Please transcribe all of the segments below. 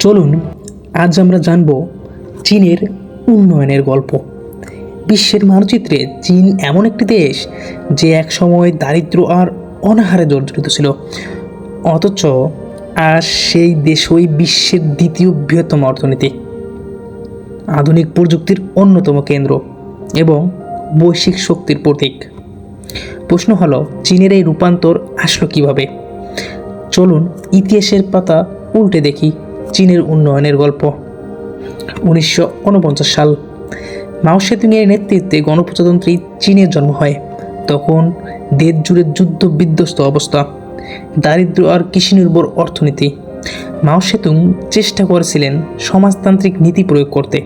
চলুন আজ আমরা জানব চীনের উন্নয়নের গল্প। বিশ্বের মানচিত্রে চীন এমন একটি দেশ যে একসময় দারিদ্র্য আর অনাহারে জর্জরিত ছিল, অথচ আজ সেই দেশই বিশ্বের দ্বিতীয় বৃহত্তম অর্থনীতি, আধুনিক প্রযুক্তির অন্যতম কেন্দ্র এবং বৈশ্বিক শক্তির প্রতীক। প্রশ্ন হলো, চীনের এই রূপান্তর আসলো কীভাবে? চলুন ইতিহাসের পাতা উল্টে দেখি চীনের উন্নয়নের গল্প। 1949 সাল, মাও সেতুংয়ের নেতৃত্বে গণপ্রজাতন্ত্রী চীনের জন্ম হয়। তখন দেশ জুড়ে যুদ্ধ বিধ্বস্ত অবস্থা, দারিদ্র্য আর কৃষি নির্ভর অর্থনীতি। মাও সেতুং চেষ্টা করেছিলেন সমাজতান্ত্রিক নীতি প্রয়োগ করতে,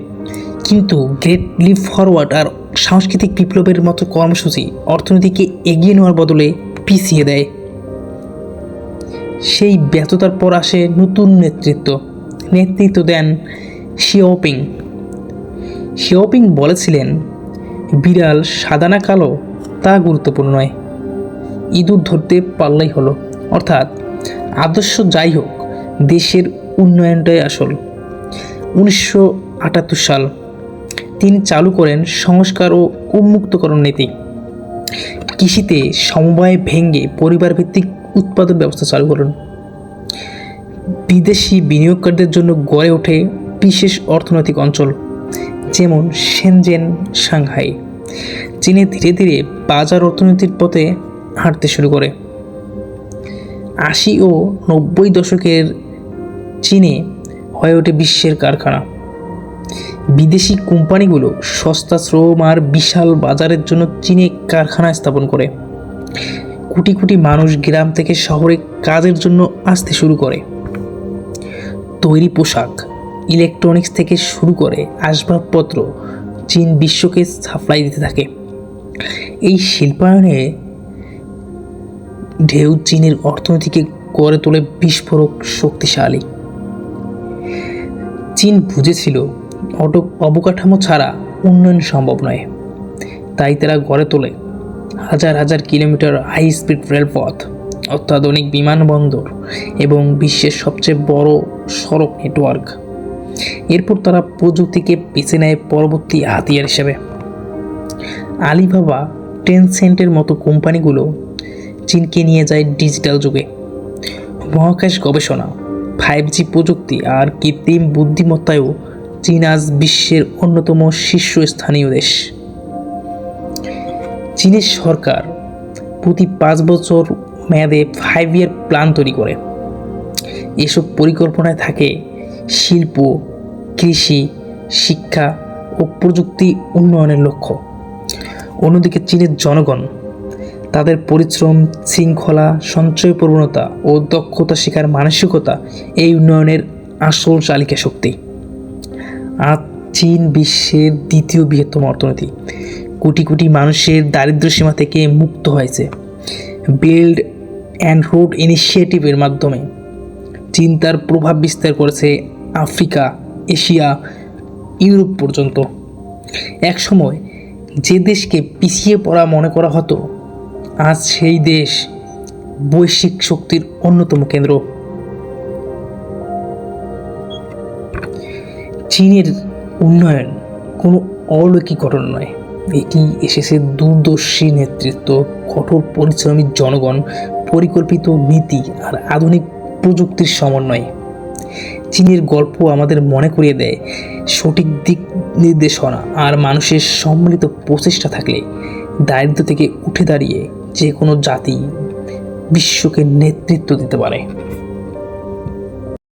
কিন্তু গ্রেট লিপ ফরওয়ার্ড আর সাংস্কৃতিক বিপ্লবের মতো কর্মসূচি অর্থনীতিকে এগিয়ে নেওয়ার বদলে পিছিয়ে দেয়। সেই ব্যর্থতার পর আসে নতুন নেতৃত্ব দেন শিয়াওপিং। শিয়াওপিং বলেছিলেন, বিড়াল সাদা না কালো তা গুরুত্বপূর্ণ নয়, ইঁদুর ধরতে পারলেই হলো। অর্থাৎ আদর্শ যাই হোক, দেশের উন্নয়নটাই আসল। 1978 সাল, তিনি চালু করেন সংস্কার ও উন্মুক্তকরণ নীতি। কৃষিতে সমবায় ভেঙে পরিবার ভিত্তিক উৎপাদন ব্যবস্থা চালু করেন। বিদেশি বিনিয়োগকারীদের জন্য গড়ে ওঠে বিশেষ অর্থনৈতিক অঞ্চল, যেমন শেনজেন, সাংহাই। চীনে ধীরে ধীরে বাজার অর্থনীতির পথে হাঁটতে শুরু করে। 80 ও 90 দশকের চীনে হয়ে ওঠে বিশ্বের কারখানা। বিদেশি কোম্পানিগুলো সস্তা শ্রম আর বিশাল বাজারের জন্য চীনে কারখানা স্থাপন করে। কোটি কোটি মানুষ গ্রাম থেকে শহরে কাজের জন্য আসতে শুরু করে। তৈরি পোশাক, ইলেকট্রনিক্স থেকে শুরু করে আসবাবপত্র চীন বিশ্বকে সাপ্লাই দিতে থাকে। এই শিল্পায়নে ঢেউ চীনের অর্থনীতিকে গড়ে তোলে বিস্ফোরক শক্তিশালী। চীন বুঝেছিল অবকাঠামো ছাড়া উন্নয়ন সম্ভব নয়, তাই তারা গড়ে তোলে হাজার হাজার কিলোমিটার হাই স্পিড রেলপথ, অত্যাধুনিক বিমানবন্দর এবং বিশ্বের সবচেয়ে বড় সড়ক নেটওয়ার্ক। এরপর তারা প্রযুক্তিকে বেছে নেয় পরবর্তী হাতিয়ার হিসেবে। আলিবাবা, টেনসেন্টের মতো কোম্পানিগুলো চীনকে নিয়ে যায় ডিজিটাল যুগে। মহাকাশ গবেষণা, 5G প্রযুক্তি আর কৃত্রিম বুদ্ধিমত্তায়ও চীন আজ বিশ্বের অন্যতম শীর্ষস্থানীয় দেশ। চীনের সরকার প্রতি 5 বছর মেয়াদে 5 ইয়ার প্ল্যান তৈরি করে। এসব পরিকল্পনায় থাকে শিল্প, কৃষি, শিক্ষা ও প্রযুক্তি উন্নয়নের লক্ষ্য। অন্যদিকে চীনের জনগণ তাদের পরিশ্রম, শৃঙ্খলা, সঞ্চয় প্রবণতা ও দক্ষতা শেখার মানসিকতা এই উন্নয়নের আসল চালিকা শক্তি। আজ চীন বিশ্বের দ্বিতীয় বৃহত্তম অর্থনীতি। কোটি কোটি মানুষের দারিদ্র্য সীমা থেকে মুক্ত হয়েছে। বেল্ট অ্যান্ড রোড ইনিশিয়েটিভের মাধ্যমে চীন তার প্রভাব বিস্তার করেছে আফ্রিকা, এশিয়া, ইউরোপ পর্যন্ত। একসময় যে দেশকে পিছিয়ে পড়া মনে করা হতো, আজ সেই দেশ বৈশ্বিক শক্তির অন্যতম কেন্দ্র। চীনের উন্নয়ন কোনো অলৌকিক ঘটনা নয়, এটি এসেছে দূরদর্শী নেতৃত্ব, কঠোর পরিশ্রমী জনগণ, পরিকল্পিত নীতি আর আধুনিক প্রযুক্তির সমন্বয়ে। চীনের গল্প আমাদের মনে করিয়ে দেয়, সঠিক দিক নির্দেশনা আর মানুষের সম্মিলিত প্রচেষ্টা থাকলে দারিদ্র্য থেকে উঠে দাঁড়িয়ে যে কোনো জাতি বিশ্বকে নেতৃত্ব দিতে পারে।